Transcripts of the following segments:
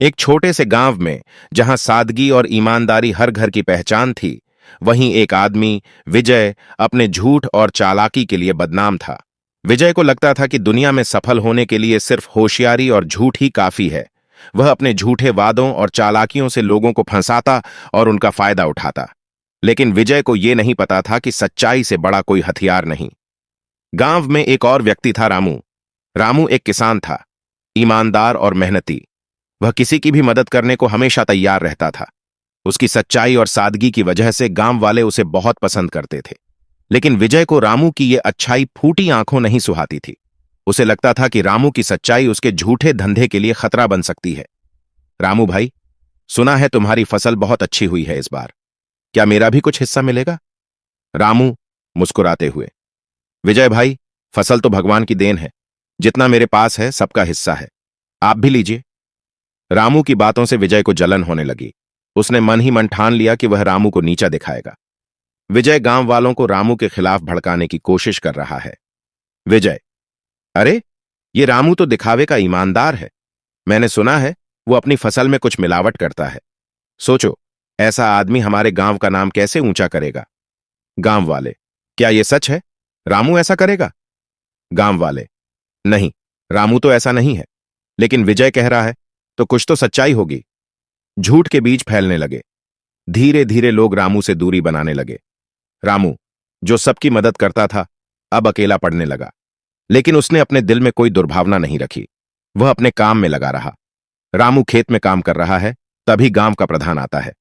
एक छोटे से गांव में जहां सादगी और ईमानदारी हर घर की पहचान थी, वहीं एक आदमी विजय अपने झूठ और चालाकी के लिए बदनाम था। विजय को लगता था कि दुनिया में सफल होने के लिए सिर्फ होशियारी और झूठ ही काफी है। वह अपने झूठे वादों और चालाकियों से लोगों को फंसाता और उनका फायदा उठाता। लेकिन विजय को यह नहीं पता था कि सच्चाई से बड़ा कोई हथियार नहीं। गांव में एक और व्यक्ति था, रामू। रामू एक किसान था, ईमानदार और मेहनती। वह किसी की भी मदद करने को हमेशा तैयार रहता था। उसकी सच्चाई और सादगी की वजह से गांव वाले उसे बहुत पसंद करते थे। लेकिन विजय को रामू की यह अच्छाई फूटी आंखों नहीं सुहाती थी। उसे लगता था कि रामू की सच्चाई उसके झूठे धंधे के लिए खतरा बन सकती है। रामू भाई, सुना है तुम्हारी फसल बहुत अच्छी हुई है इस बार। क्या मेरा भी कुछ हिस्सा मिलेगा? रामू मुस्कुराते हुए, विजय भाई, फसल तो भगवान की देन है। जितना मेरे पास है सबका हिस्सा है, आप भी लीजिए। रामू की बातों से विजय को जलन होने लगी। उसने मन ही मन ठान लिया कि वह रामू को नीचा दिखाएगा। विजय गांव वालों को रामू के खिलाफ भड़काने की कोशिश कर रहा है। विजय, अरे ये रामू तो दिखावे का ईमानदार है। मैंने सुना है वो अपनी फसल में कुछ मिलावट करता है। सोचो, ऐसा आदमी हमारे गांव का नाम कैसे ऊंचा करेगा। गांव वाले, क्या यह सच है? रामू ऐसा करेगा? गांव वाले, नहीं, रामू तो ऐसा नहीं है। लेकिन विजय कह रहा है तो कुछ तो सच्चाई होगी। झूठ के बीज फैलने लगे। धीरे धीरे लोग रामू से दूरी बनाने लगे। रामू, जो सबकी मदद करता था, अब अकेला पड़ने लगा। लेकिन उसने अपने दिल में कोई दुर्भावना नहीं रखी। वह अपने काम में लगा रहा। रामू खेत में काम कर रहा है, तभी गांव का प्रधान आता है।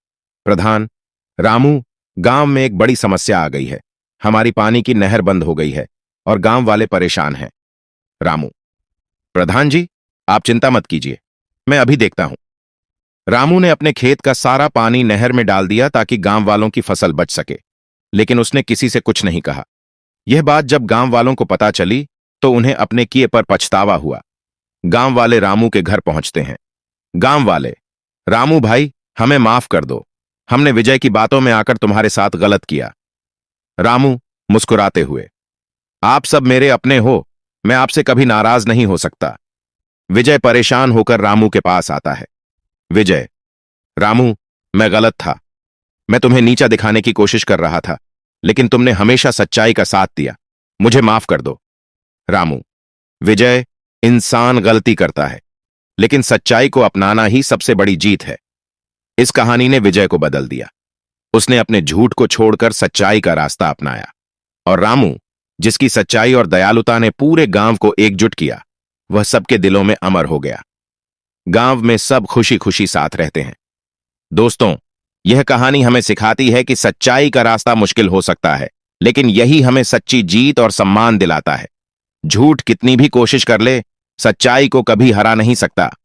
प्रधान, रामू, गांव में एक बड़ी समस्या आ गई है। हमारी पानी की नहर बंद हो गई है और गांव वाले परेशान हैं। रामू, प्रधान जी, आप चिंता मत कीजिए, मैं अभी देखता हूं। रामू ने अपने खेत का सारा पानी नहर में डाल दिया ताकि गांव वालों की फसल बच सके। लेकिन उसने किसी से कुछ नहीं कहा। यह बात जब गांव वालों को पता चली तो उन्हें अपने किए पर पछतावा हुआ। गांव वाले रामू के घर पहुंचते हैं। गांव वाले, रामू भाई, हमें माफ कर दो। हमने विजय की बातों में आकर तुम्हारे साथ गलत किया। रामू मुस्कुराते हुए, आप सब मेरे अपने हो, मैं आपसे कभी नाराज नहीं हो सकता। विजय परेशान होकर रामू के पास आता है। विजय, रामू, मैं गलत था। मैं तुम्हें नीचा दिखाने की कोशिश कर रहा था, लेकिन तुमने हमेशा सच्चाई का साथ दिया। मुझे माफ कर दो। रामू, विजय, इंसान गलती करता है, लेकिन सच्चाई को अपनाना ही सबसे बड़ी जीत है। इस कहानी ने विजय को बदल दिया। उसने अपने झूठ को छोड़कर सच्चाई का रास्ता अपनाया। और रामू, जिसकी सच्चाई और दयालुता ने पूरे गांव को एकजुट किया, वह सबके दिलों में अमर हो गया। गांव में सब खुशी खुशी साथ रहते हैं। दोस्तों, यह कहानी हमें सिखाती है कि सच्चाई का रास्ता मुश्किल हो सकता है, लेकिन यही हमें सच्ची जीत और सम्मान दिलाता है। झूठ कितनी भी कोशिश कर ले, सच्चाई को कभी हरा नहीं सकता।